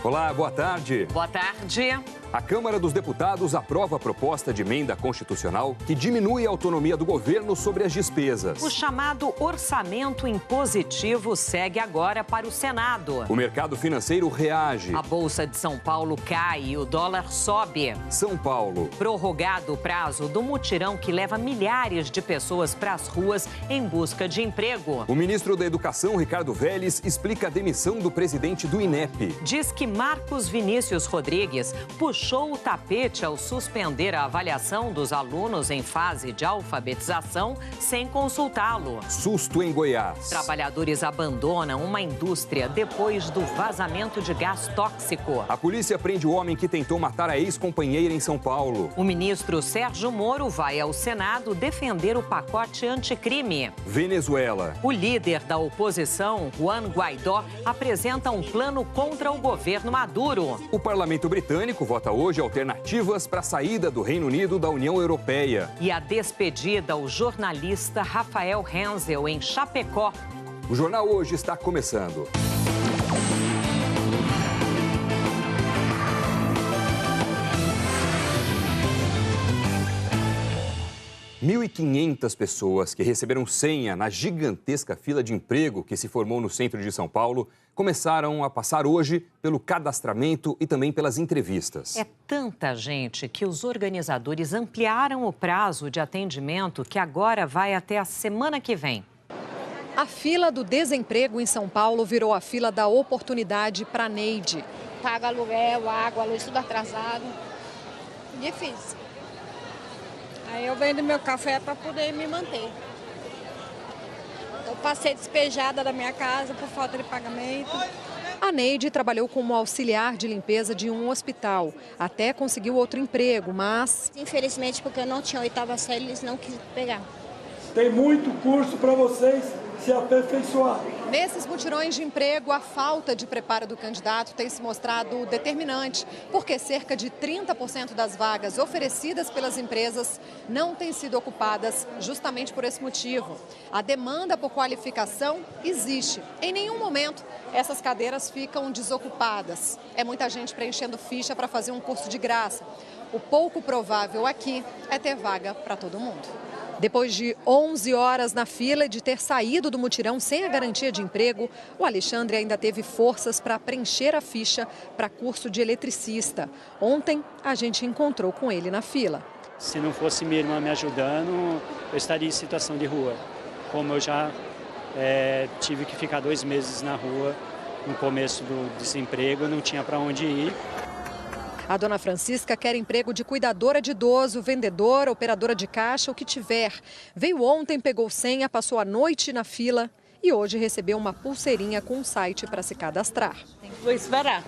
Olá, boa tarde. Boa tarde. A Câmara dos Deputados aprova a proposta de emenda constitucional que diminui a autonomia do governo sobre as despesas. O chamado orçamento impositivo segue agora para o Senado. O mercado financeiro reage. A Bolsa de São Paulo cai e o dólar sobe. São Paulo. Prorrogado o prazo do mutirão que leva milhares de pessoas para as ruas em busca de emprego. O ministro da Educação, Ricardo Vélez, explica a demissão do presidente do INEP. Diz que Marcos Vinícius Rodrigues puxou o tapete ao suspender a avaliação dos alunos em fase de alfabetização sem consultá-lo. Susto em Goiás. Trabalhadores abandonam uma indústria depois do vazamento de gás tóxico. A polícia prende o homem que tentou matar a ex-companheira em São Paulo. O ministro Sérgio Moro vai ao Senado defender o pacote anticrime. Venezuela. O líder da oposição, Juan Guaidó, apresenta um plano contra o governo Maduro. O parlamento britânico vota hoje alternativas para a saída do Reino Unido da União Europeia. E a despedida ao jornalista Rafael Hensel em Chapecó. O Jornal Hoje está começando. (1.500 pessoas que receberam senha na gigantesca fila de emprego que se formou no centro de São Paulo começaram a passar hoje pelo cadastramento e também pelas entrevistas. É tanta gente que os organizadores ampliaram o prazo de atendimento que agora vai até a semana que vem. A fila do desemprego em São Paulo virou a fila da oportunidade para Neide. Pago aluguel, água, luz, tudo atrasado. Difícil. Aí eu vendo meu café para poder me manter. Eu passei despejada da minha casa por falta de pagamento. A Neide trabalhou como auxiliar de limpeza de um hospital. Até conseguiu outro emprego, mas... Infelizmente, porque eu não tinha oitava série, eles não quis pegar. Tem muito curso para vocês se aperfeiçoar. Nesses mutirões de emprego, a falta de preparo do candidato tem se mostrado determinante, porque cerca de 30% das vagas oferecidas pelas empresas não têm sido ocupadas justamente por esse motivo. A demanda por qualificação existe. Em nenhum momento essas cadeiras ficam desocupadas. É muita gente preenchendo ficha para fazer um curso de graça. O pouco provável aqui é ter vaga para todo mundo. Depois de 11 horas na fila e de ter saído do mutirão sem a garantia de emprego, o Alexandre ainda teve forças para preencher a ficha para curso de eletricista. Ontem, a gente encontrou com ele na fila. Se não fosse minha irmã me ajudando, eu estaria em situação de rua. Como eu já tive que ficar 2 meses na rua no começo do desemprego, eu não tinha para onde ir. A dona Francisca quer emprego de cuidadora de idoso, vendedora, operadora de caixa, o que tiver. Veio ontem, pegou senha, passou a noite na fila e hoje recebeu uma pulseirinha com um site para se cadastrar. Vou esperar.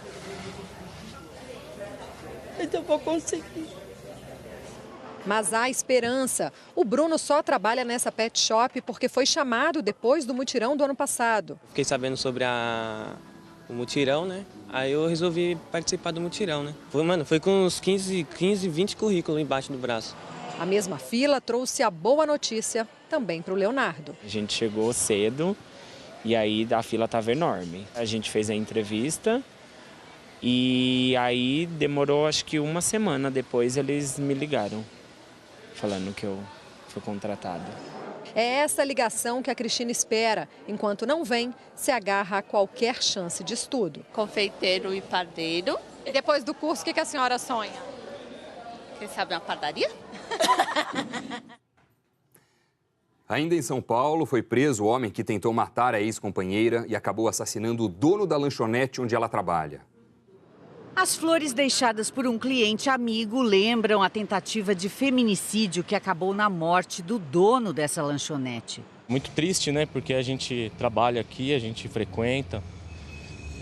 Então vou conseguir. Mas há esperança. O Bruno só trabalha nessa pet shop porque foi chamado depois do mutirão do ano passado. Fiquei sabendo sobre o mutirão, né? Aí eu resolvi participar do mutirão, né? Foi com uns 15, 20 currículos embaixo do braço. A mesma fila trouxe a boa notícia também para o Leonardo. A gente chegou cedo e aí a fila estava enorme. A gente fez a entrevista e aí demorou acho que uma semana depois eles me ligaram, falando que eu fui contratado. É essa ligação que a Cristina espera. Enquanto não vem, se agarra a qualquer chance de estudo. Confeiteiro e padeiro. E depois do curso, o que a senhora sonha? Quem sabe uma padaria? Ainda em São Paulo, foi preso o homem que tentou matar a ex-companheira e acabou assassinando o dono da lanchonete onde ela trabalha. As flores deixadas por um cliente amigo lembram a tentativa de feminicídio que acabou na morte do dono dessa lanchonete. Muito triste, né? Porque a gente trabalha aqui, a gente frequenta.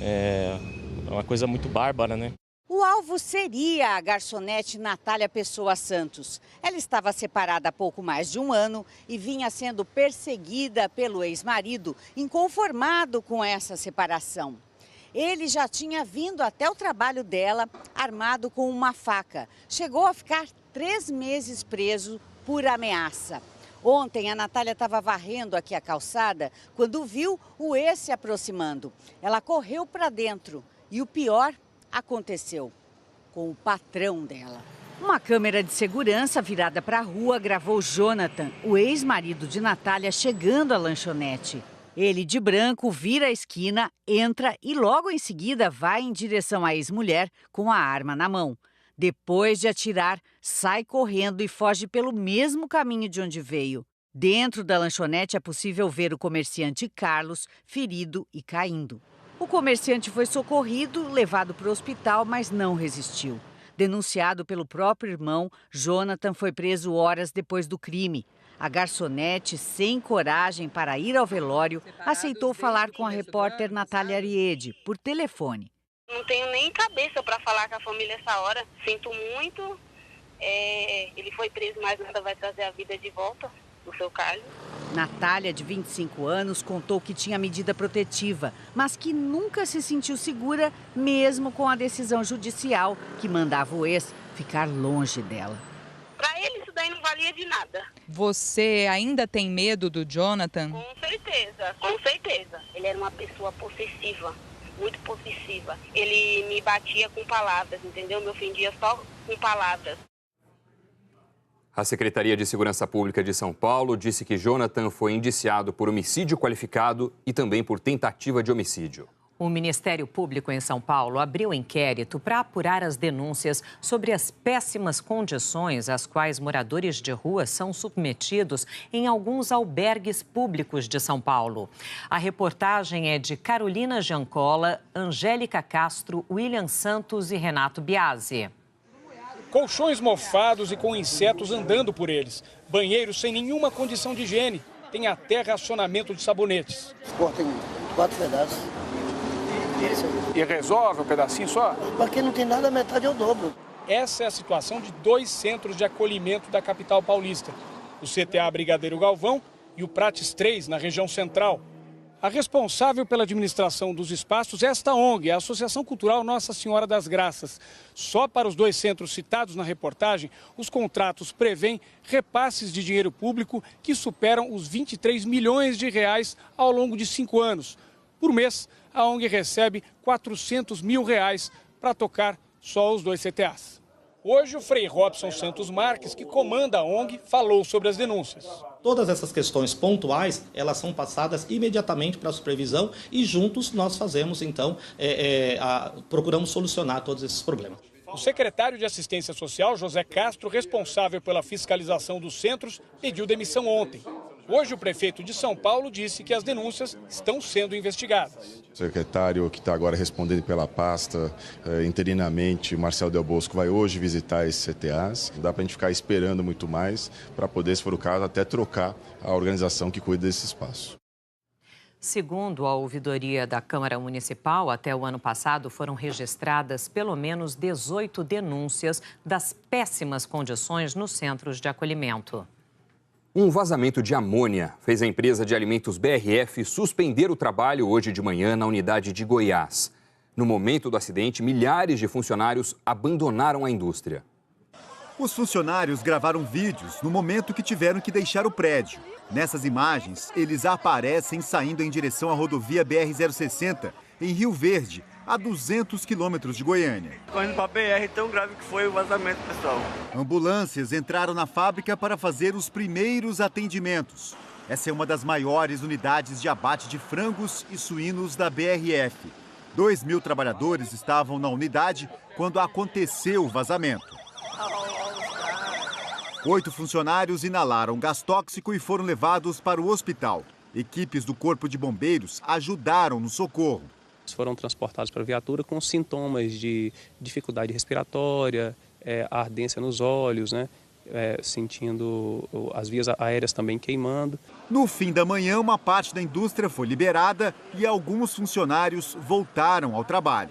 É uma coisa muito bárbara, né? O alvo seria a garçonete Natália Pessoa Santos. Ela estava separada há pouco mais de um ano e vinha sendo perseguida pelo ex-marido, inconformado com essa separação. Ele já tinha vindo até o trabalho dela armado com uma faca. Chegou a ficar 3 meses preso por ameaça. Ontem, a Natália estava varrendo aqui a calçada quando viu o ex se aproximando. Ela correu para dentro e o pior aconteceu com o patrão dela. Uma câmera de segurança virada para a rua gravou Jonathan, o ex-marido de Natália, chegando à lanchonete. Ele, de branco, vira a esquina, entra e logo em seguida vai em direção à ex-mulher com a arma na mão. Depois de atirar, sai correndo e foge pelo mesmo caminho de onde veio. Dentro da lanchonete é possível ver o comerciante Carlos ferido e caindo. O comerciante foi socorrido, levado para o hospital, mas não resistiu. Denunciado pelo próprio irmão, Jonathan foi preso horas depois do crime. A garçonete, sem coragem para ir ao velório, aceitou falar com a repórter Natália Ariede por telefone. Não tenho nem cabeça para falar com a família essa hora. Sinto muito. Ele foi preso, mas nada vai trazer a vida de volta, no seu caso. Natália, de 25 anos, contou que tinha medida protetiva, mas que nunca se sentiu segura, mesmo com a decisão judicial que mandava o ex ficar longe dela. Para ele isso daí não valia de nada. Você ainda tem medo do Jonathan? Com certeza, com certeza. Ele era uma pessoa possessiva, muito possessiva. Ele me batia com palavras, entendeu? Me ofendia só com palavras. A Secretaria de Segurança Pública de São Paulo disse que Jonathan foi indiciado por homicídio qualificado e também por tentativa de homicídio. O Ministério Público em São Paulo abriu inquérito para apurar as denúncias sobre as péssimas condições às quais moradores de rua são submetidos em alguns albergues públicos de São Paulo. A reportagem é de Carolina Giancola, Angélica Castro, William Santos e Renato Biasi. Colchões mofados e com insetos andando por eles. Banheiros sem nenhuma condição de higiene. Tem até racionamento de sabonetes. Tem 4 pedaços. E resolve um pedacinho só? Para quem não tem nada, a metade é o dobro. Essa é a situação de 2 centros de acolhimento da capital paulista. O CTA Brigadeiro Galvão e o Prates 3, na região central. A responsável pela administração dos espaços é esta ONG, a Associação Cultural Nossa Senhora das Graças. Só para os 2 centros citados na reportagem, os contratos prevêem repasses de dinheiro público que superam os 23 milhões de reais ao longo de 5 anos. Por mês, a ONG recebe 400 mil reais para tocar só os 2 CTAs. Hoje, o Frei Robson Santos Marques, que comanda a ONG, falou sobre as denúncias. Todas essas questões pontuais, elas são passadas imediatamente para a supervisão e juntos nós fazemos, então, procuramos solucionar todos esses problemas. O secretário de Assistência Social, José Castro, responsável pela fiscalização dos centros, pediu demissão ontem. Hoje, o prefeito de São Paulo disse que as denúncias estão sendo investigadas. O secretário que está agora respondendo pela pasta, interinamente, Marcelo Del Bosco, vai hoje visitar esses CTAs. Não dá para a gente ficar esperando muito mais para poder, se for o caso, até trocar a organização que cuida desse espaço. Segundo a ouvidoria da Câmara Municipal, até o ano passado foram registradas pelo menos 18 denúncias das péssimas condições nos centros de acolhimento. Um vazamento de amônia fez a empresa de alimentos BRF suspender o trabalho hoje de manhã na unidade de Goiás. No momento do acidente, milhares de funcionários abandonaram a indústria. Os funcionários gravaram vídeos no momento que tiveram que deixar o prédio. Nessas imagens, eles aparecem saindo em direção à rodovia BR-060, em Rio Verde, a 200 quilômetros de Goiânia. Correndo para a BR, tão grave que foi o vazamento, pessoal. Ambulâncias entraram na fábrica para fazer os primeiros atendimentos. Essa é uma das maiores unidades de abate de frangos e suínos da BRF. 2.000 trabalhadores estavam na unidade quando aconteceu o vazamento. 8 funcionários inalaram gás tóxico e foram levados para o hospital. Equipes do Corpo de Bombeiros ajudaram no socorro. Foram transportados para a viatura com sintomas de dificuldade respiratória, ardência nos olhos, né? Sentindo as vias aéreas também queimando. No fim da manhã, uma parte da indústria foi liberada e alguns funcionários voltaram ao trabalho.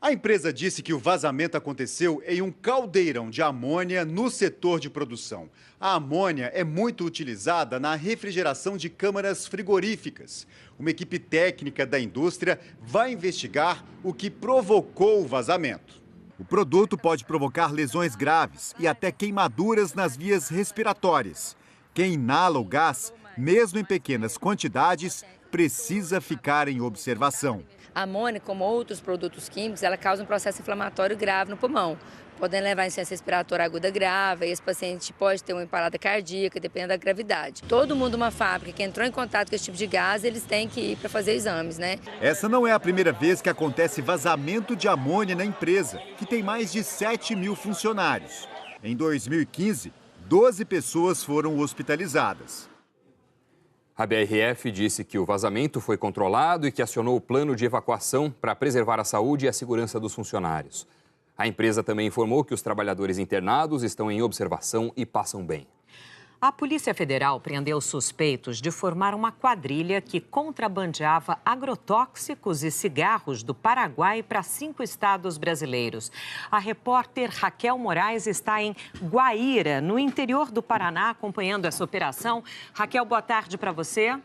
A empresa disse que o vazamento aconteceu em um caldeirão de amônia no setor de produção. A amônia é muito utilizada na refrigeração de câmaras frigoríficas. Uma equipe técnica da indústria vai investigar o que provocou o vazamento. O produto pode provocar lesões graves e até queimaduras nas vias respiratórias. Quem inala o gás, mesmo em pequenas quantidades, precisa ficar em observação. A amônia, como outros produtos químicos, ela causa um processo inflamatório grave no pulmão, podendo levar a insuficiência respiratória aguda grave, e esse paciente pode ter uma parada cardíaca, dependendo da gravidade. Todo mundo numa fábrica que entrou em contato com esse tipo de gás, eles têm que ir para fazer exames, né? Essa não é a primeira vez que acontece vazamento de amônia na empresa, que tem mais de 7 mil funcionários. Em 2015, 12 pessoas foram hospitalizadas. A BRF disse que o vazamento foi controlado e que acionou o plano de evacuação para preservar a saúde e a segurança dos funcionários. A empresa também informou que os trabalhadores internados estão em observação e passam bem. A Polícia Federal prendeu suspeitos de formar uma quadrilha que contrabandeava agrotóxicos e cigarros do Paraguai para 5 estados brasileiros. A repórter Raquel Moraes está em Guaíra, no interior do Paraná, acompanhando essa operação. Raquel, boa tarde para você.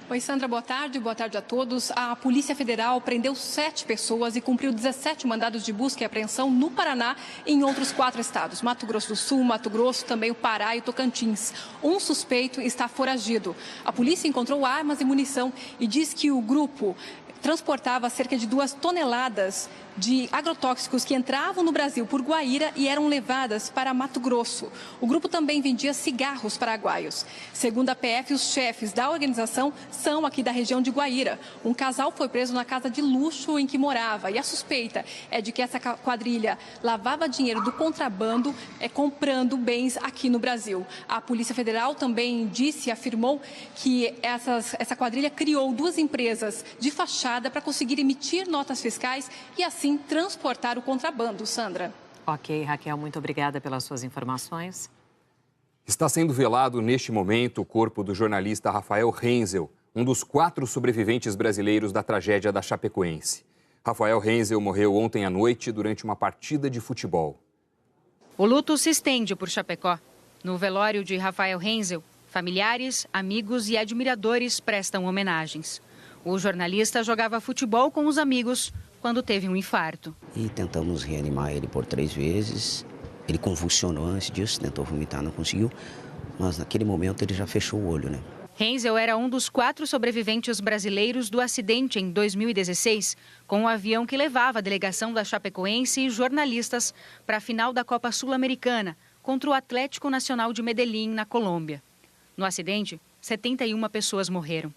Oi, Sandra, boa tarde a todos. A Polícia Federal prendeu 7 pessoas e cumpriu 17 mandados de busca e apreensão no Paraná e em outros 4 estados, Mato Grosso do Sul, Mato Grosso, também o Pará e Tocantins. Um suspeito está foragido. A polícia encontrou armas e munição e diz que o grupo transportava cerca de 2 toneladas de agrotóxicos que entravam no Brasil por Guaíra e eram levadas para Mato Grosso. O grupo também vendia cigarros paraguaios. Segundo a PF, os chefes da organização são aqui da região de Guaíra. Um casal foi preso na casa de luxo em que morava e a suspeita é de que essa quadrilha lavava dinheiro do contrabando comprando bens aqui no Brasil. A Polícia Federal também disse e afirmou que essa quadrilha criou 2 empresas de fachada para conseguir emitir notas fiscais e assim transportar o contrabando. Sandra. Ok, Raquel, muito obrigada pelas suas informações. Está sendo velado neste momento o corpo do jornalista Rafael Renzel, um dos 4 sobreviventes brasileiros da tragédia da Chapecoense. Rafael Renzel morreu ontem à noite durante uma partida de futebol. O luto se estende por Chapecó. No velório de Rafael Renzel, familiares, amigos e admiradores prestam homenagens. O jornalista jogava futebol com os amigos quando teve um infarto. E tentamos reanimar ele por 3 vezes. Ele convulsionou antes disso, tentou vomitar, não conseguiu. Mas naquele momento ele já fechou o olho, né? Renzel era um dos 4 sobreviventes brasileiros do acidente em 2016, com o avião que levava a delegação da Chapecoense e jornalistas para a final da Copa Sul-Americana contra o Atlético Nacional de Medellín, na Colômbia. No acidente, 71 pessoas morreram.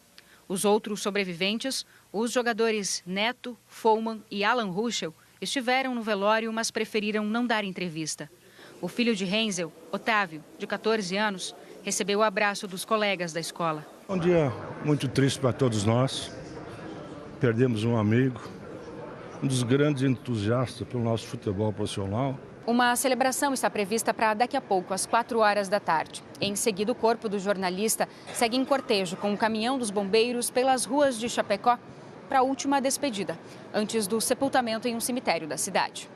Os outros sobreviventes, os jogadores Neto, Follman e Alan Ruschel, estiveram no velório, mas preferiram não dar entrevista. O filho de Renzel, Otávio, de 14 anos, recebeu o abraço dos colegas da escola. Um dia muito triste para todos nós. Perdemos um amigo, um dos grandes entusiastas pelo nosso futebol profissional. Uma celebração está prevista para daqui a pouco, às 4h da tarde. Em seguida, o corpo do jornalista segue em cortejo com o caminhão dos bombeiros pelas ruas de Chapecó para a última despedida, antes do sepultamento em um cemitério da cidade.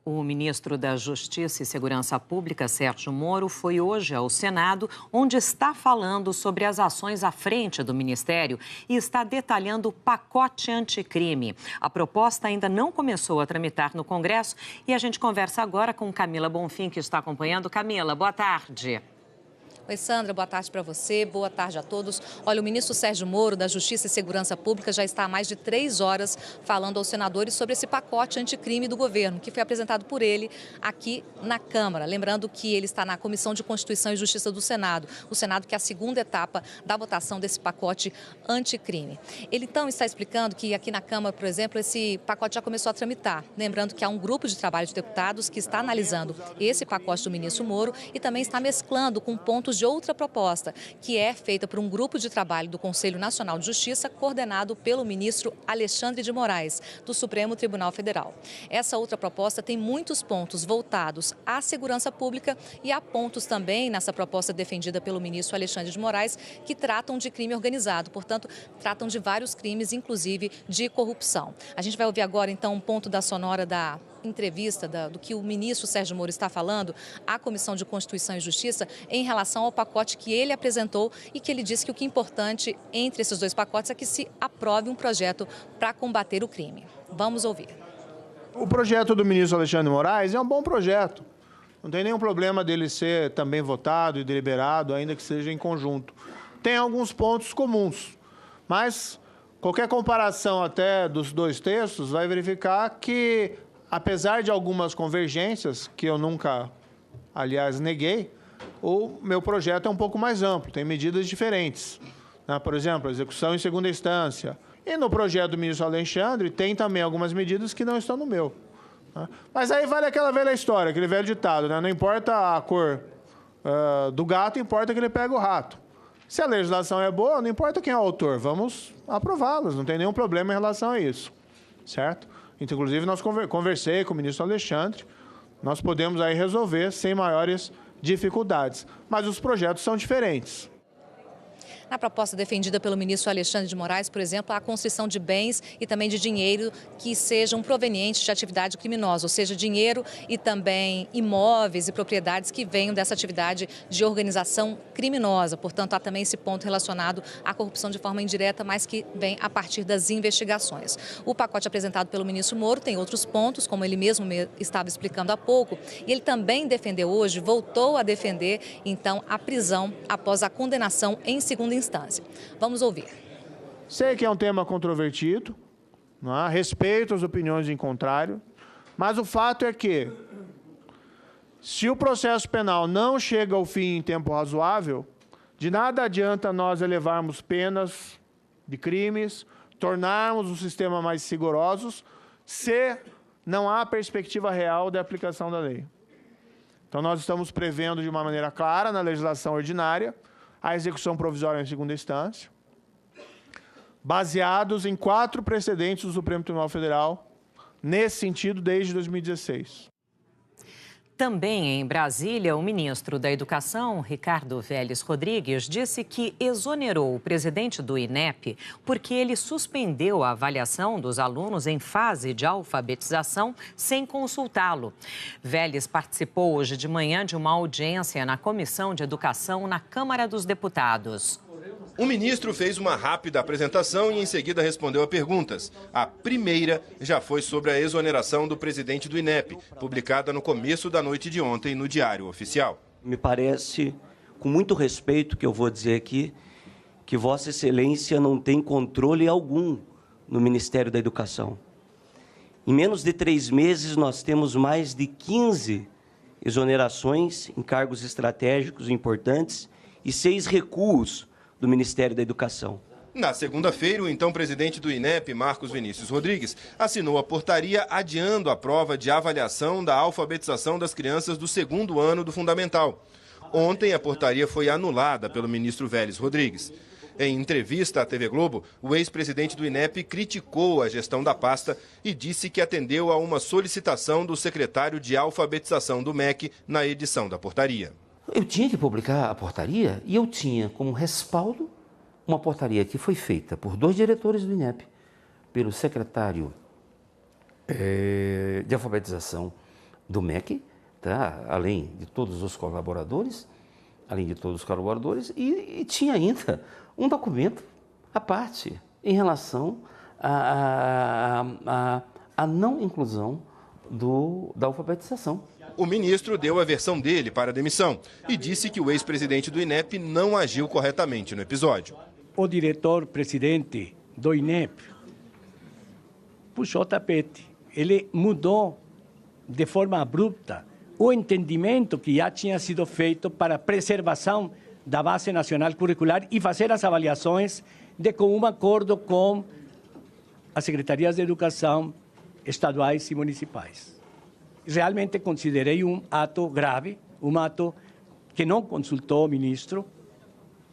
O ministro da Justiça e Segurança Pública, Sérgio Moro, foi hoje ao Senado, onde está falando sobre as ações à frente do Ministério e está detalhando o pacote anticrime. A proposta ainda não começou a tramitar no Congresso e a gente conversa agora com Camila Bonfim, que está acompanhando. Camila, boa tarde. Oi, Sandra, boa tarde para você, boa tarde a todos. Olha, o ministro Sérgio Moro, da Justiça e Segurança Pública, já está há mais de 3 horas falando aos senadores sobre esse pacote anticrime do governo, que foi apresentado por ele aqui na Câmara. Lembrando que ele está na Comissão de Constituição e Justiça do Senado, o Senado que é a segunda etapa da votação desse pacote anticrime. Ele, então, está explicando que aqui na Câmara, por exemplo, esse pacote já começou a tramitar. Lembrando que há um grupo de trabalho de deputados que está analisando esse pacote do ministro Moro e também está mesclando com pontos de outra proposta, que é feita por um grupo de trabalho do Conselho Nacional de Justiça, coordenado pelo ministro Alexandre de Moraes, do Supremo Tribunal Federal. Essa outra proposta tem muitos pontos voltados à segurança pública e há pontos também nessa proposta defendida pelo ministro Alexandre de Moraes que tratam de crime organizado, portanto, tratam de vários crimes, inclusive de corrupção. A gente vai ouvir agora, então, um ponto da sonora da entrevista do que o ministro Sérgio Moro está falando à Comissão de Constituição e Justiça em relação ao pacote que ele apresentou e que ele disse que o que é importante entre esses 2 pacotes é que se aprove um projeto para combater o crime. Vamos ouvir. O projeto do ministro Alexandre de Moraes é um bom projeto. Não tem nenhum problema dele ser também votado e deliberado, ainda que seja em conjunto. Tem alguns pontos comuns, mas qualquer comparação até dos dois textos vai verificar que, apesar de algumas convergências, que eu nunca, aliás, neguei, o meu projeto é um pouco mais amplo, tem medidas diferentes. Por exemplo, a execução em segunda instância. E no projeto do ministro Alexandre tem também algumas medidas que não estão no meu. Mas aí vale aquela velha história, aquele velho ditado, né? Não importa a cor do gato, importa que ele pega o rato. Se a legislação é boa, não importa quem é o autor, vamos aprová-las, não tem nenhum problema em relação a isso, certo? Então, inclusive, nós conversei com o ministro Alexandre, nós podemos aí resolver sem maiores dificuldades, mas os projetos são diferentes. Na proposta defendida pelo ministro Alexandre de Moraes, por exemplo, a construção de bens e também de dinheiro que sejam provenientes de atividade criminosa, ou seja, dinheiro e também imóveis e propriedades que venham dessa atividade de organização criminosa. Portanto, há também esse ponto relacionado à corrupção de forma indireta, mas que vem a partir das investigações. O pacote apresentado pelo ministro Moro tem outros pontos, como ele mesmo estava explicando há pouco, e ele também defendeu hoje, voltou a defender, então, a prisão após a condenação em segunda instância. Vamos ouvir. Sei que é um tema controvertido, não é? Respeito as opiniões em contrário, mas o fato é que, se o processo penal não chega ao fim em tempo razoável, de nada adianta nós elevarmos penas de crimes, tornarmos o sistema mais rigorosos, se não há perspectiva real da aplicação da lei. Então, nós estamos prevendo de uma maneira clara na legislação ordinária a execução provisória em segunda instância, baseados em 4 precedentes do Supremo Tribunal Federal, nesse sentido, desde 2016. Também em Brasília, o ministro da Educação, Ricardo Vélez Rodrigues, disse que exonerou o presidente do INEP porque ele suspendeu a avaliação dos alunos em fase de alfabetização sem consultá-lo. Vélez participou hoje de manhã de uma audiência na Comissão de Educação na Câmara dos Deputados. O ministro fez uma rápida apresentação e em seguida respondeu a perguntas. A primeira já foi sobre a exoneração do presidente do INEP, publicada no começo da noite de ontem no Diário Oficial. Me parece, com muito respeito que eu vou dizer aqui, que Vossa Excelência não tem controle algum no Ministério da Educação. Em menos de 3 meses, nós temos mais de 15 exonerações em cargos estratégicos importantes e 6 recuos do Ministério da Educação. Na segunda-feira, o então presidente do INEP, Marcos Vinícius Rodrigues, assinou a portaria adiando a prova de avaliação da alfabetização das crianças do 2º ano do Fundamental. Ontem, a portaria foi anulada pelo ministro Vélez Rodrigues. Em entrevista à TV Globo, o ex-presidente do INEP criticou a gestão da pasta e disse que atendeu a uma solicitação do secretário de alfabetização do MEC na edição da portaria. Eu tinha que publicar a portaria e eu tinha como respaldo uma portaria que foi feita por 2 diretores do INEP, pelo secretário de alfabetização do MEC, tá? além de todos os colaboradores, e tinha ainda um documento à parte em relação à não inclusão da alfabetização. O ministro deu a versão dele para a demissão e disse que o ex-presidente do INEP não agiu corretamente no episódio. O diretor-presidente do INEP puxou o tapete. Ele mudou de forma abrupta o entendimento que já tinha sido feito para a preservação da base nacional curricular e fazer as avaliações de comum acordo com as secretarias de educação estaduais e municipais. Realmente considerei um ato grave, um ato que não consultou o ministro,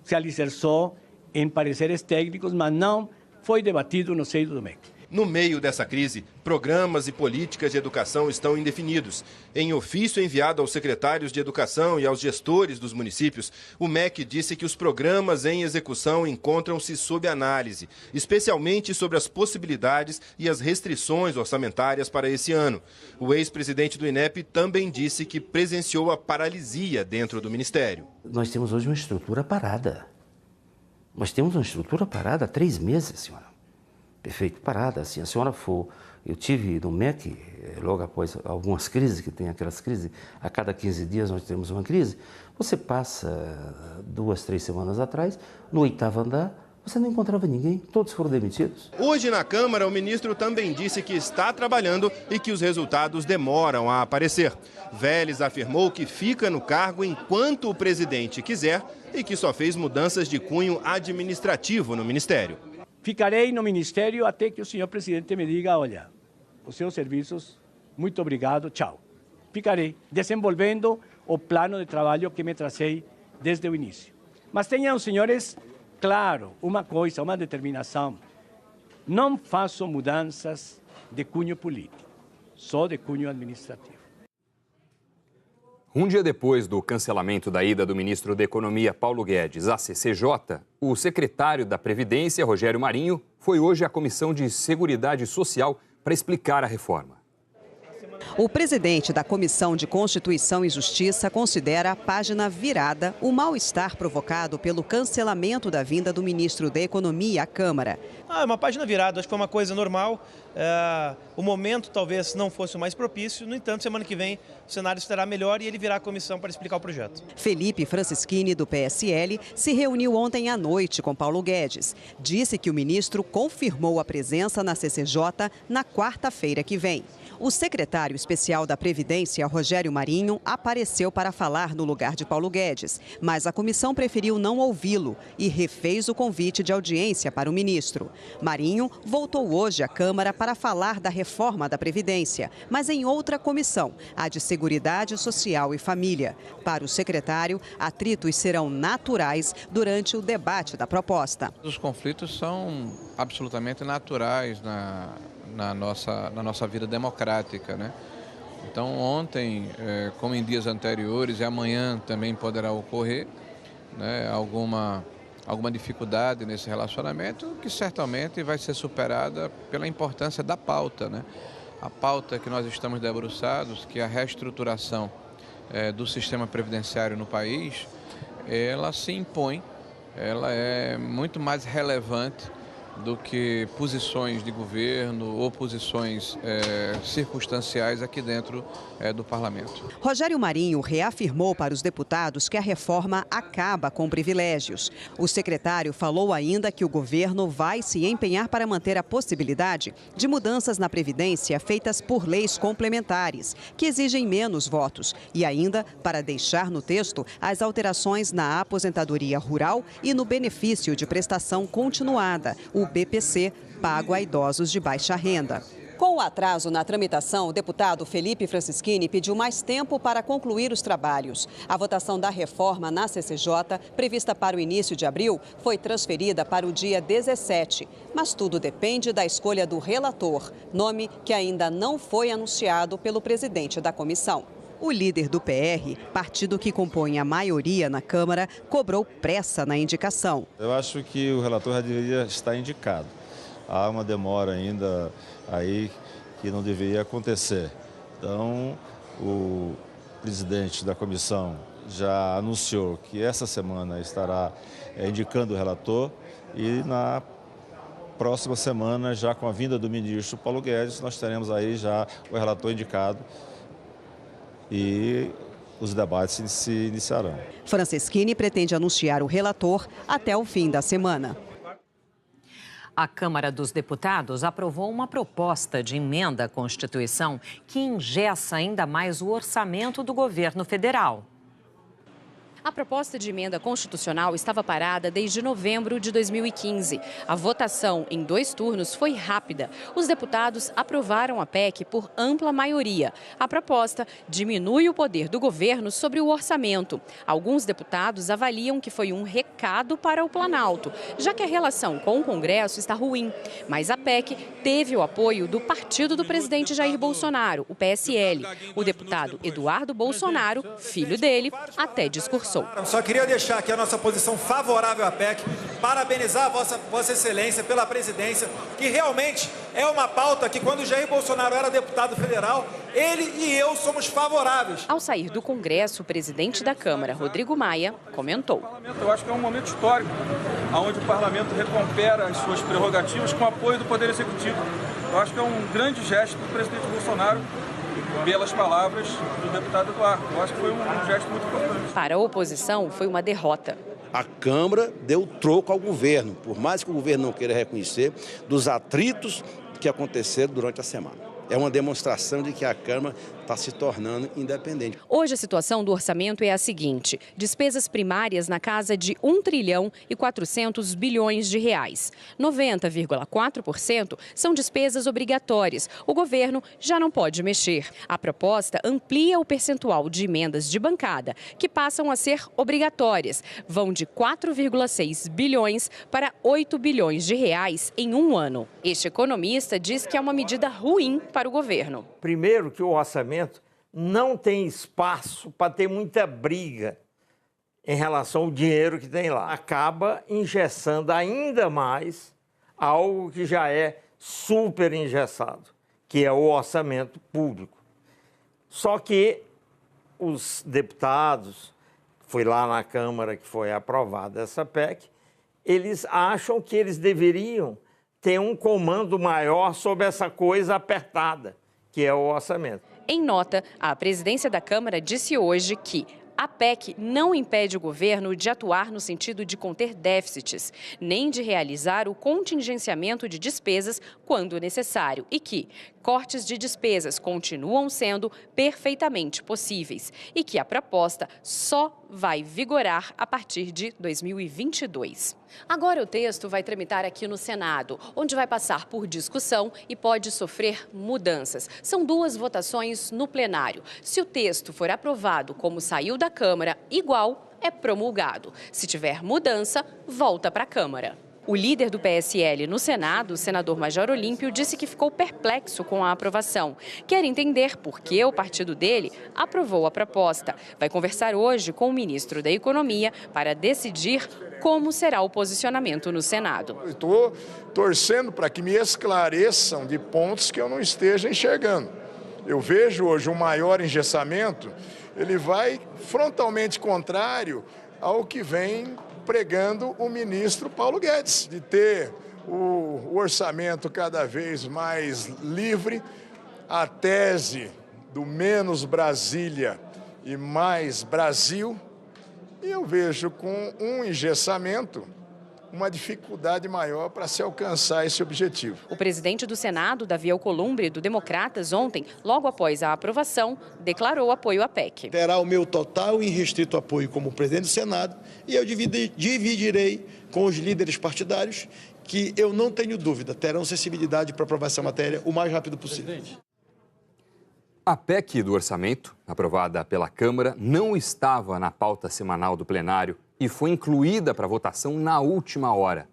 se alicerçou em pareceres técnicos, mas não foi debatido no seio do MEC. No meio dessa crise, programas e políticas de educação estão indefinidos. Em ofício enviado aos secretários de educação e aos gestores dos municípios, o MEC disse que os programas em execução encontram-se sob análise, especialmente sobre as possibilidades e as restrições orçamentárias para esse ano. O ex-presidente do INEP também disse que presenciou a paralisia dentro do Ministério. Nós temos hoje uma estrutura parada. Nós temos uma estrutura parada há 3 meses, senhora. Perfeito, parada. Se a senhora for Eu tive no MEC, logo após algumas crises, que tem aquelas crises, a cada 15 dias nós temos uma crise, você passa 2, 3 semanas atrás, no 8º andar, você não encontrava ninguém, todos foram demitidos. Hoje na Câmara, o ministro também disse que está trabalhando e que os resultados demoram a aparecer. Vélez afirmou que fica no cargo enquanto o presidente quiser e que só fez mudanças de cunho administrativo no ministério. Ficarei no ministério até que o senhor presidente me diga, olha, os seus serviços, muito obrigado, tchau. Ficarei desenvolvendo o plano de trabalho que me tracei desde o início. Mas tenham, senhores, claro, uma coisa, uma determinação. Não faço mudanças de cunho político, só de cunho administrativo. Um dia depois do cancelamento da ida do ministro da Economia, Paulo Guedes, à CCJ, o secretário da Previdência, Rogério Marinho, foi hoje à Comissão de Seguridade Social para explicar a reforma. O presidente da Comissão de Constituição e Justiça considera a página virada o mal-estar provocado pelo cancelamento da vinda do ministro da Economia à Câmara. É uma página virada, acho que foi uma coisa normal. O momento talvez não fosse o mais propício, no entanto, semana que vem o cenário estará melhor e ele virá à comissão para explicar o projeto. Felipe Francischini, do PSL, se reuniu ontem à noite com Paulo Guedes. Disse que o ministro confirmou a presença na CCJ na quarta-feira que vem. O secretário especial da Previdência, Rogério Marinho, apareceu para falar no lugar de Paulo Guedes, mas a comissão preferiu não ouvi-lo e refez o convite de audiência para o ministro. Marinho voltou hoje à Câmara para falar da reforma da Previdência, mas em outra comissão, a de Seguridade Social e Família. Para o secretário, atritos serão naturais durante o debate da proposta. Os conflitos são absolutamente naturais na nossa vida democrática, né? Então, ontem, como em dias anteriores, e amanhã também poderá ocorrer, né, alguma dificuldade nesse relacionamento, que certamente vai ser superada pela importância da pauta, né? A pauta que nós estamos debruçados, que é a reestruturação do sistema previdenciário no país, ela se impõe, ela é muito mais relevante do que posições de governo ou posições circunstanciais aqui dentro do parlamento. Rogério Marinho reafirmou para os deputados que a reforma acaba com privilégios. O secretário falou ainda que o governo vai se empenhar para manter a possibilidade de mudanças na Previdência feitas por leis complementares, que exigem menos votos, e ainda para deixar no texto as alterações na aposentadoria rural e no benefício de prestação continuada, o BPC, pago a idosos de baixa renda. Com o atraso na tramitação, o deputado Felipe Francischini pediu mais tempo para concluir os trabalhos. A votação da reforma na CCJ, prevista para o início de abril, foi transferida para o dia 17. Mas tudo depende da escolha do relator, nome que ainda não foi anunciado pelo presidente da comissão. O líder do PR, partido que compõe a maioria na Câmara, cobrou pressa na indicação. Eu acho que o relator já deveria estar indicado. Há uma demora ainda aí que não deveria acontecer. Então, o presidente da comissão já anunciou que essa semana estará indicando o relator e na próxima semana, já com a vinda do ministro Paulo Guedes, nós teremos aí já o relator indicado e os debates se iniciarão. Francischini pretende anunciar o relator até o fim da semana. A Câmara dos Deputados aprovou uma proposta de emenda à Constituição que engessa ainda mais o orçamento do governo federal. A proposta de emenda constitucional estava parada desde novembro de 2015. A votação em 2 turnos foi rápida. Os deputados aprovaram a PEC por ampla maioria. A proposta diminui o poder do governo sobre o orçamento. Alguns deputados avaliam que foi um recado para o Planalto, já que a relação com o Congresso está ruim. Mas a PEC teve o apoio do partido do presidente Jair Bolsonaro, o PSL. O deputado Eduardo Bolsonaro, filho dele, até discursou. Só queria deixar aqui a nossa posição favorável à PEC, parabenizar a Vossa Excelência pela presidência, que realmente é uma pauta que quando Jair Bolsonaro era deputado federal, ele e eu somos favoráveis. Ao sair do Congresso, o presidente da Câmara, Rodrigo Maia, comentou. Eu acho que é um momento histórico, onde o parlamento recupera as suas prerrogativas com apoio do Poder Executivo. Eu acho que é um grande gesto do presidente Bolsonaro, pelas palavras do deputado Eduardo. Eu acho que foi um gesto muito importante. Para a oposição, foi uma derrota. A Câmara deu troco ao governo, por mais que o governo não queira reconhecer, dos atritos que aconteceram durante a semana. É uma demonstração de que a Câmara está se tornando independente. Hoje a situação do orçamento é a seguinte: despesas primárias na casa de 1 trilhão e 400 bilhões de reais. 90,4% são despesas obrigatórias. O governo já não pode mexer. A proposta amplia o percentual de emendas de bancada, que passam a ser obrigatórias. Vão de 4,6 bilhões para 8 bilhões de reais em um ano. Este economista diz que é uma medida ruim para o governo. Primeiro que o orçamento não tem espaço para ter muita briga em relação ao dinheiro que tem lá. Acaba engessando ainda mais algo que já é super engessado, que é o orçamento público. Só que os deputados, foi lá na Câmara que foi aprovada essa PEC, eles acham que eles deveriam ter um comando maior sobre essa coisa apertada, que é o orçamento. Em nota, a presidência da Câmara disse hoje que a PEC não impede o governo de atuar no sentido de conter déficits, nem de realizar o contingenciamento de despesas quando necessário e que cortes de despesas continuam sendo perfeitamente possíveis e que a proposta só vai vigorar a partir de 2022. Agora o texto vai tramitar aqui no Senado, onde vai passar por discussão e pode sofrer mudanças. São 2 votações no plenário. Se o texto for aprovado como saiu da Câmara, igual, é promulgado. Se tiver mudança, volta para a Câmara. O líder do PSL no Senado, o senador Major Olímpio, disse que ficou perplexo com a aprovação. Quer entender por que o partido dele aprovou a proposta. Vai conversar hoje com o ministro da Economia para decidir como será o posicionamento no Senado. Estou torcendo para que me esclareçam de pontos que eu não esteja enxergando. Eu vejo hoje um maior engessamento, ele vai frontalmente contrário ao que vem pregando o ministro Paulo Guedes, de ter o orçamento cada vez mais livre, a tese do menos Brasília e mais Brasil, e eu vejo com um engessamento uma dificuldade maior para se alcançar esse objetivo. O presidente do Senado, Davi Alcolumbre, do Democratas, ontem, logo após a aprovação, declarou apoio à PEC. Terá o meu total e irrestrito apoio como presidente do Senado e eu dividirei com os líderes partidários que eu não tenho dúvida, terão sensibilidade para aprovar essa matéria o mais rápido possível. A PEC do orçamento, aprovada pela Câmara, não estava na pauta semanal do plenário e foi incluída para votação na última hora.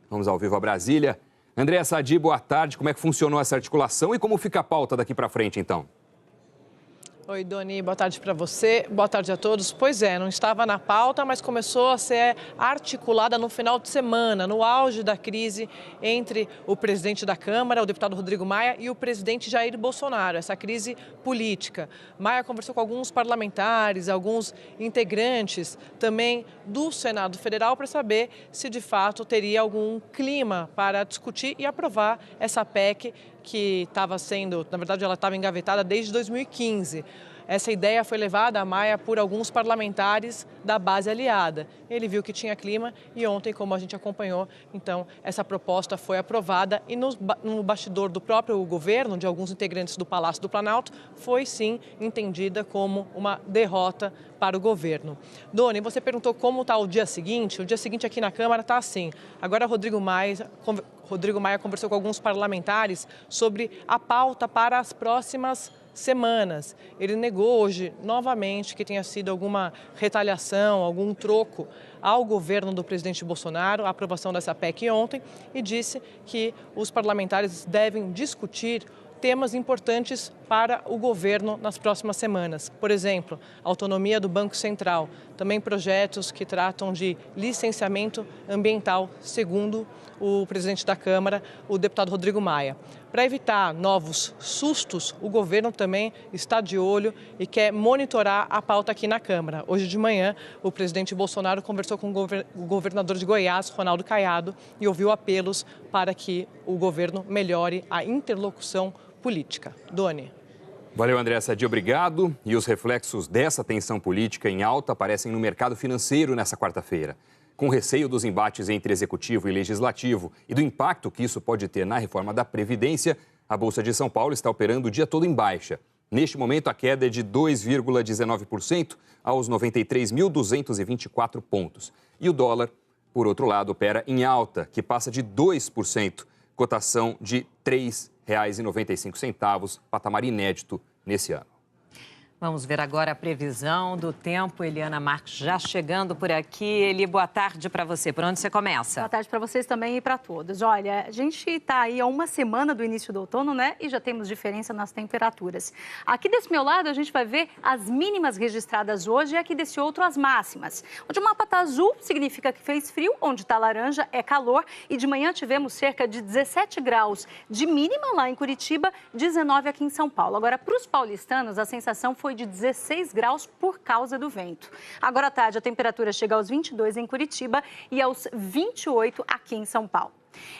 Vamos ao vivo a Brasília. Andréa Sadi, boa tarde. Como é que funcionou essa articulação e como fica a pauta daqui para frente, então? Oi, Doni, boa tarde para você, boa tarde a todos. Pois é, não estava na pauta, mas começou a ser articulada no final de semana, no auge da crise entre o presidente da Câmara, o deputado Rodrigo Maia, e o presidente Jair Bolsonaro, essa crise política. Maia conversou com alguns parlamentares, alguns integrantes também do Senado Federal para saber se de fato teria algum clima para discutir e aprovar essa PEC que estava sendo, na verdade ela estava engavetada desde 2015. Essa ideia foi levada a Maia por alguns parlamentares da base aliada. Ele viu que tinha clima e ontem, como a gente acompanhou, então essa proposta foi aprovada e no bastidor do próprio governo, de alguns integrantes do Palácio do Planalto, foi sim entendida como uma derrota para o governo. Doni, você perguntou como está o dia seguinte. O dia seguinte aqui na Câmara está assim. Agora Rodrigo Maia conversou com alguns parlamentares sobre a pauta para as próximas semanas. Ele negou hoje, novamente, que tenha sido alguma retaliação, algum troco ao governo do presidente Bolsonaro, a aprovação dessa PEC ontem, e disse que os parlamentares devem discutir temas importantes para o governo nas próximas semanas. Por exemplo, a autonomia do Banco Central, também projetos que tratam de licenciamento ambiental, segundo o presidente da Câmara, o deputado Rodrigo Maia. Para evitar novos sustos, o governo também está de olho e quer monitorar a pauta aqui na Câmara. Hoje de manhã, o presidente Bolsonaro conversou com o governador de Goiás, Ronaldo Caiado, e ouviu apelos para que o governo melhore a interlocução política. Doni. Valeu, André Sadi, obrigado. E os reflexos dessa tensão política em alta aparecem no mercado financeiro nessa quarta-feira. Com receio dos embates entre executivo e legislativo e do impacto que isso pode ter na reforma da Previdência, a Bolsa de São Paulo está operando o dia todo em baixa. Neste momento, a queda é de 2,19% aos 93.224 pontos. E o dólar, por outro lado, opera em alta, que passa de 2%, cotação de R$ 3,95, patamar inédito nesse ano. Vamos ver agora a previsão do tempo. Eliana Marques já chegando por aqui. Eli, boa tarde para você. Por onde você começa? Boa tarde para vocês também e para todos. Olha, a gente está aí há uma semana do início do outono, né? E já temos diferença nas temperaturas. Aqui desse meu lado, a gente vai ver as mínimas registradas hoje e aqui desse outro as máximas. Onde o mapa está azul, significa que fez frio. Onde está laranja, é calor. E de manhã tivemos cerca de 17 graus de mínima lá em Curitiba, 19 aqui em São Paulo. Agora, para os paulistanos, a sensação foi de 16 graus por causa do vento. Agora à tarde, a temperatura chega aos 22 em Curitiba e aos 28 aqui em São Paulo.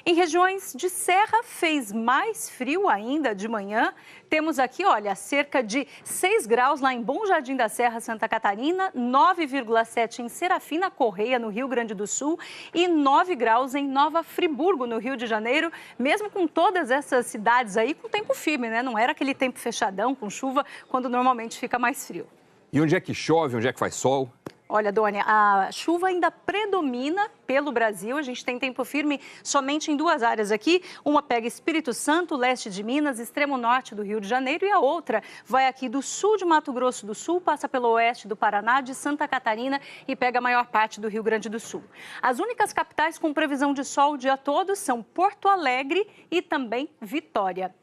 Em regiões de serra, fez mais frio ainda de manhã. Temos aqui, olha, cerca de 6 graus lá em Bom Jardim da Serra, Santa Catarina, 9,7 em Serafina Correia, no Rio Grande do Sul, e 9 graus em Nova Friburgo, no Rio de Janeiro, mesmo com todas essas cidades aí com tempo firme, né? Não era aquele tempo fechadão, com chuva, quando normalmente fica mais frio. E onde é que chove, onde é que faz sol? Olha, Doni, a chuva ainda predomina pelo Brasil. A gente tem tempo firme somente em duas áreas aqui. Uma pega Espírito Santo, leste de Minas, extremo norte do Rio de Janeiro. E a outra vai aqui do sul de Mato Grosso do Sul, passa pelo oeste do Paraná, de Santa Catarina e pega a maior parte do Rio Grande do Sul. As únicas capitais com previsão de sol o dia todo são Porto Alegre e também Vitória.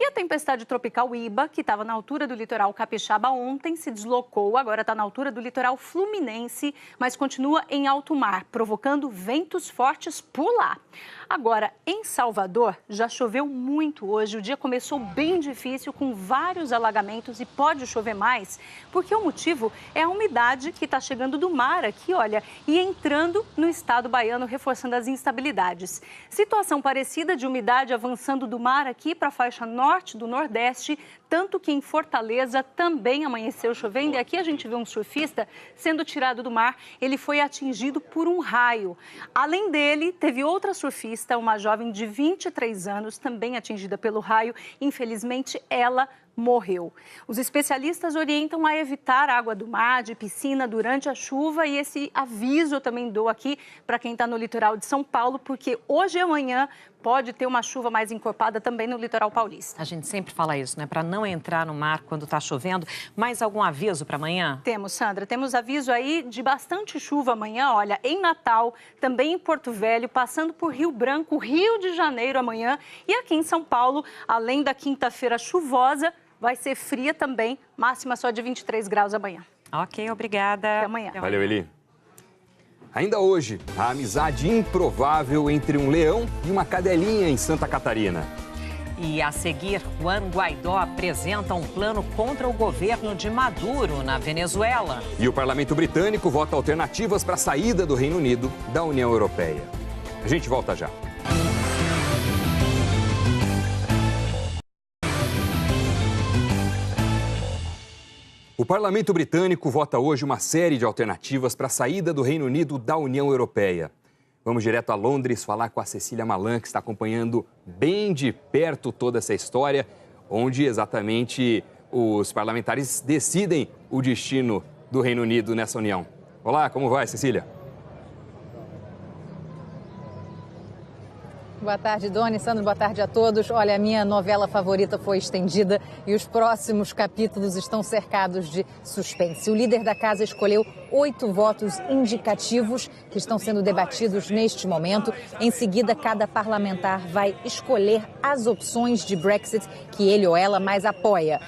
E a tempestade tropical Iba, que estava na altura do litoral capixaba ontem, se deslocou, agora está na altura do litoral fluminense, mas continua em alto mar, provocando ventos fortes por lá. Agora, em Salvador, já choveu muito hoje, o dia começou bem difícil, com vários alagamentos e pode chover mais, porque o motivo é a umidade que está chegando do mar aqui, olha, e entrando no estado baiano, reforçando as instabilidades. Situação parecida de umidade avançando do mar aqui para a faixa norte do Nordeste, tanto que em Fortaleza também amanheceu chovendo. E aqui a gente vê um surfista sendo tirado do mar, ele foi atingido por um raio. Além dele, teve outra surfista, uma jovem de 23 anos, também atingida pelo raio. Infelizmente, ela morreu. Os especialistas orientam a evitar água do mar, de piscina durante a chuva, e esse aviso eu também dou aqui para quem está no litoral de São Paulo, porque hoje e amanhã pode ter uma chuva mais encorpada também no litoral paulista. A gente sempre fala isso, né? Para não entrar no mar quando está chovendo. Mais algum aviso para amanhã? Temos, Sandra. Temos aviso aí de bastante chuva amanhã. Olha, em Natal, também em Porto Velho, passando por Rio Branco, Rio de Janeiro amanhã. E aqui em São Paulo, além da quinta-feira chuvosa, vai ser fria também, máxima só de 23 graus amanhã. Ok, obrigada. Até amanhã. Valeu, Eli. Ainda hoje, a amizade improvável entre um leão e uma cadelinha em Santa Catarina. E a seguir, Juan Guaidó apresenta um plano contra o governo de Maduro na Venezuela. E o parlamento britânico vota alternativas para a saída do Reino Unido da União Europeia. A gente volta já. O parlamento britânico vota hoje uma série de alternativas para a saída do Reino Unido da União Europeia. Vamos direto a Londres falar com a Cecília Malan, que está acompanhando bem de perto toda essa história, onde exatamente os parlamentares decidem o destino do Reino Unido nessa união. Olá, como vai, Cecília? Boa tarde, Doni. Sandro, boa tarde a todos. Olha, a minha novela favorita foi estendida e os próximos capítulos estão cercados de suspense. O líder da casa escolheu 8 votos indicativos que estão sendo debatidos neste momento. Em seguida, cada parlamentar vai escolher as opções de Brexit que ele ou ela mais apoia.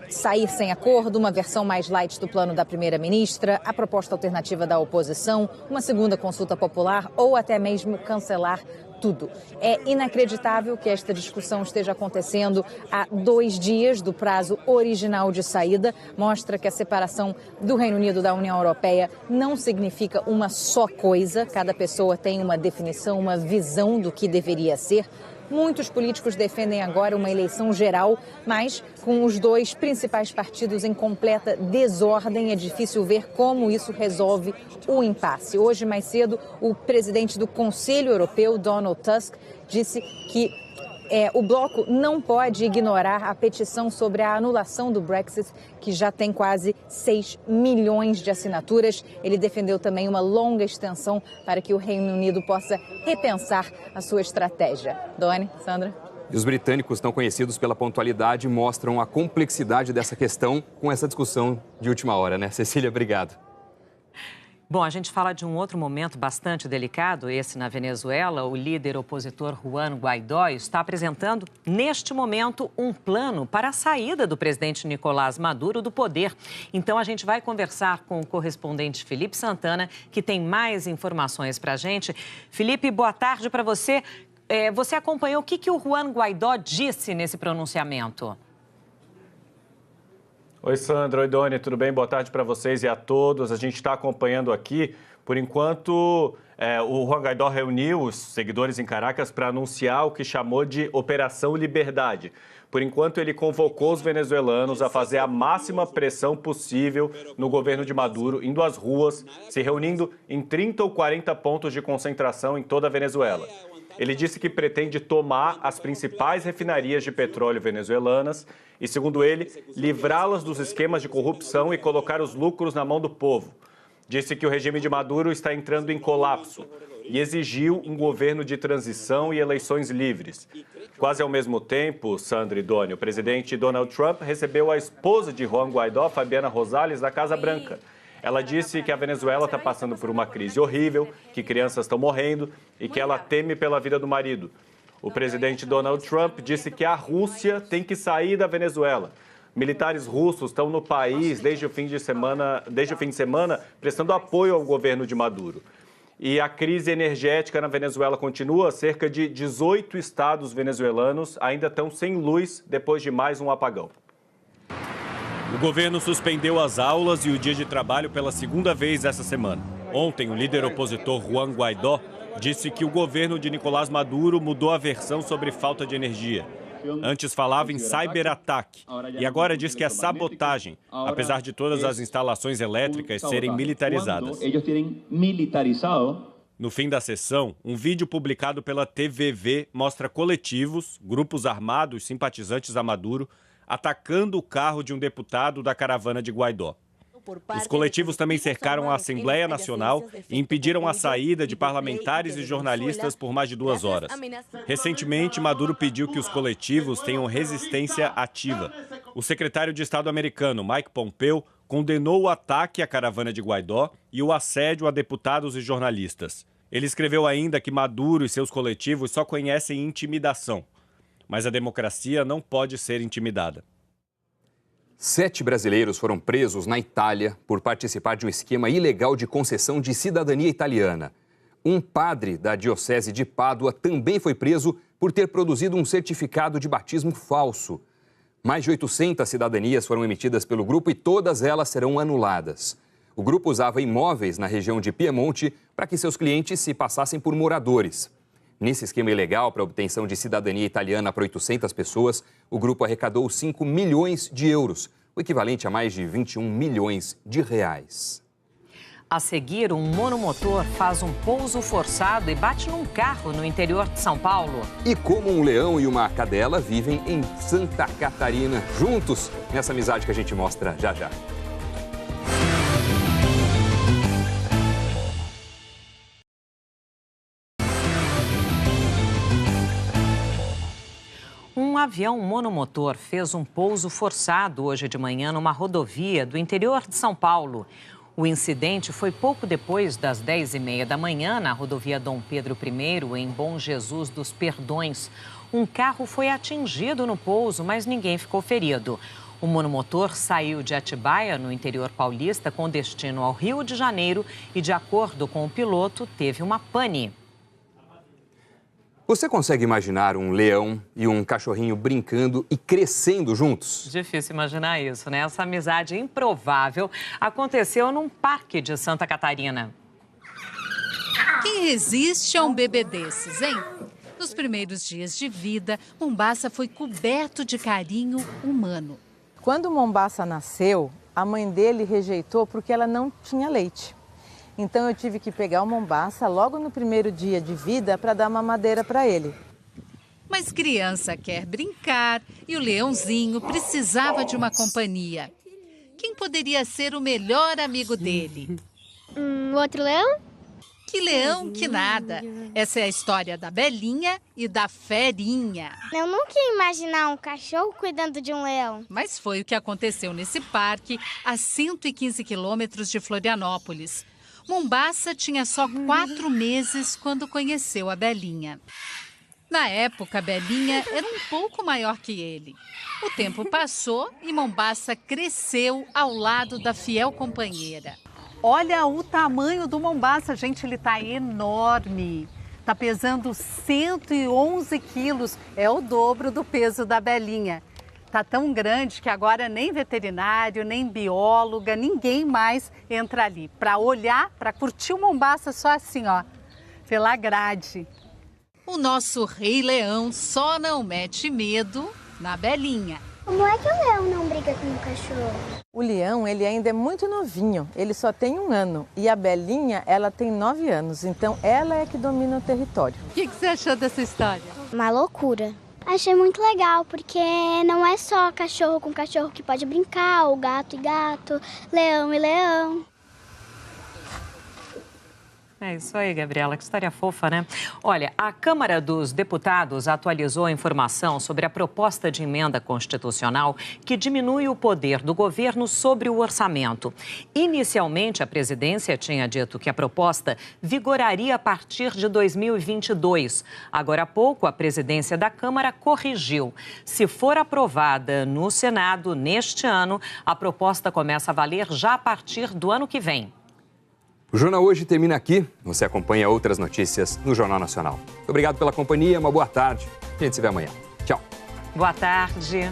Sair sem acordo, uma versão mais light do plano da primeira-ministra, a proposta alternativa da oposição, uma segunda consulta popular ou até mesmo cancelar tudo. É inacreditável que esta discussão esteja acontecendo há 2 dias do prazo original de saída. Mostra que a separação do Reino Unido da União Europeia não significa uma só coisa. Cada pessoa tem uma definição, uma visão do que deveria ser. Muitos políticos defendem agora uma eleição geral, mas com os 2 principais partidos em completa desordem, é difícil ver como isso resolve o impasse. Hoje, mais cedo, o presidente do Conselho Europeu, Donald Tusk, disse que o bloco não pode ignorar a petição sobre a anulação do Brexit, que já tem quase 6 milhões de assinaturas. Ele defendeu também uma longa extensão para que o Reino Unido possa repensar a sua estratégia. Doni, Sandra. E os britânicos, tão conhecidos pela pontualidade, mostram a complexidade dessa questão com essa discussão de última hora, né? Cecília, obrigado. Bom, a gente fala de um outro momento bastante delicado, esse na Venezuela. O líder opositor Juan Guaidó está apresentando, neste momento, um plano para a saída do presidente Nicolás Maduro do poder. Então, a gente vai conversar com o correspondente Felipe Santana, que tem mais informações para a gente. Felipe, boa tarde para você. Você acompanhou o que o Juan Guaidó disse nesse pronunciamento? Oi, Sandra. Oi, Doni. Tudo bem? Boa tarde para vocês e a todos. A gente está acompanhando aqui, por enquanto, o Juan Guaidó reuniu os seguidores em Caracas para anunciar o que chamou de Operação Liberdade. Por enquanto, ele convocou os venezuelanos a fazer a máxima pressão possível no governo de Maduro, indo às ruas, se reunindo em 30 ou 40 pontos de concentração em toda a Venezuela. Ele disse que pretende tomar as principais refinarias de petróleo venezuelanas e, segundo ele, livrá-las dos esquemas de corrupção e colocar os lucros na mão do povo. Disse que o regime de Maduro está entrando em colapso e exigiu um governo de transição e eleições livres. Quase ao mesmo tempo, Sandra e Doni, o presidente Donald Trump recebeu a esposa de Juan Guaidó, Fabiana Rosales, da Casa Branca. Ela disse que a Venezuela está passando por uma crise horrível, que crianças estão morrendo e que ela teme pela vida do marido. O presidente Donald Trump disse que a Rússia tem que sair da Venezuela. Militares russos estão no país desde o fim de semana, prestando apoio ao governo de Maduro. E a crise energética na Venezuela continua. Cerca de 18 estados venezuelanos ainda estão sem luz depois de mais um apagão. O governo suspendeu as aulas e o dia de trabalho pela segunda vez essa semana. Ontem, o líder opositor Juan Guaidó disse que o governo de Nicolás Maduro mudou a versão sobre falta de energia. Antes falava em cyberataque e agora diz que é sabotagem, apesar de todas as instalações elétricas serem militarizadas. No fim da sessão, um vídeo publicado pela TVV mostra coletivos, grupos armados simpatizantes a Maduro, atacando o carro de um deputado da caravana de Guaidó. Os coletivos também cercaram a Assembleia Nacional e impediram a saída de parlamentares e jornalistas por mais de 2 horas. Recentemente, Maduro pediu que os coletivos tenham resistência ativa. O secretário de Estado americano, Mike Pompeo, condenou o ataque à caravana de Guaidó e o assédio a deputados e jornalistas. Ele escreveu ainda que Maduro e seus coletivos só conhecem intimidação. Mas a democracia não pode ser intimidada. 7 brasileiros foram presos na Itália por participar de um esquema ilegal de concessão de cidadania italiana. Um padre da diocese de Pádua também foi preso por ter produzido um certificado de batismo falso. Mais de 800 cidadanias foram emitidas pelo grupo e todas elas serão anuladas. O grupo usava imóveis na região de Piemonte para que seus clientes se passassem por moradores. Nesse esquema ilegal para a obtenção de cidadania italiana para 800 pessoas, o grupo arrecadou 5 milhões de euros, o equivalente a mais de 21 milhões de reais. A seguir, um monomotor faz um pouso forçado e bate num carro no interior de São Paulo. E como um leão e uma cadela vivem em Santa Catarina, juntos, nessa amizade que a gente mostra já já. Um avião monomotor fez um pouso forçado hoje de manhã numa rodovia do interior de São Paulo. O incidente foi pouco depois das 10h30 da manhã na rodovia Dom Pedro I, em Bom Jesus dos Perdões. Um carro foi atingido no pouso, mas ninguém ficou ferido. O monomotor saiu de Atibaia, no interior paulista, com destino ao Rio de Janeiro e, de acordo com o piloto, teve uma pane. Você consegue imaginar um leão e um cachorrinho brincando e crescendo juntos? Difícil imaginar isso, né? Essa amizade improvável aconteceu num parque de Santa Catarina. Quem resiste a um bebê desses, hein? Nos primeiros dias de vida, Mombassa foi coberto de carinho humano. Quando Mombassa nasceu, a mãe dele rejeitou porque ela não tinha leite. Então eu tive que pegar o Mombassa logo no primeiro dia de vida para dar mamadeira para ele. Mas criança quer brincar e o leãozinho precisava de uma companhia. Quem poderia ser o melhor amigo dele? Outro leão? Que leão, que nada. Essa é a história da Belinha e da Ferinha. Eu nunca ia imaginar um cachorro cuidando de um leão. Mas foi o que aconteceu nesse parque, a 115 quilômetros de Florianópolis. Mombassa tinha só 4 meses quando conheceu a Belinha. Na época, a Belinha era um pouco maior que ele. O tempo passou e Mombassa cresceu ao lado da fiel companheira. Olha o tamanho do Mombassa, gente, ele está enorme. Está pesando 111 quilos, é o dobro do peso da Belinha. Está tão grande que agora nem veterinário, nem bióloga, ninguém mais entra ali. Para olhar, para curtir o Mombassa só assim, ó, pela grade. O nosso Rei Leão só não mete medo na Belinha. Como é que o leão não briga com o cachorro? O leão, ele ainda é muito novinho, ele só tem 1 ano. E a Belinha, ela tem 9 anos, então ela é que domina o território. O que você achou dessa história? Uma loucura. Achei muito legal, porque não é só cachorro com cachorro que pode brincar, ou gato e gato, leão e leão. É isso aí, Gabriela, que história fofa, né? Olha, a Câmara dos Deputados atualizou a informação sobre a proposta de emenda constitucional que diminui o poder do governo sobre o orçamento. Inicialmente, a presidência tinha dito que a proposta vigoraria a partir de 2022. Agora há pouco, a presidência da Câmara corrigiu. Se for aprovada no Senado neste ano, a proposta começa a valer já a partir do ano que vem. O Jornal Hoje termina aqui. Você acompanha outras notícias no Jornal Nacional. Obrigado pela companhia, uma boa tarde. A gente se vê amanhã. Tchau. Boa tarde.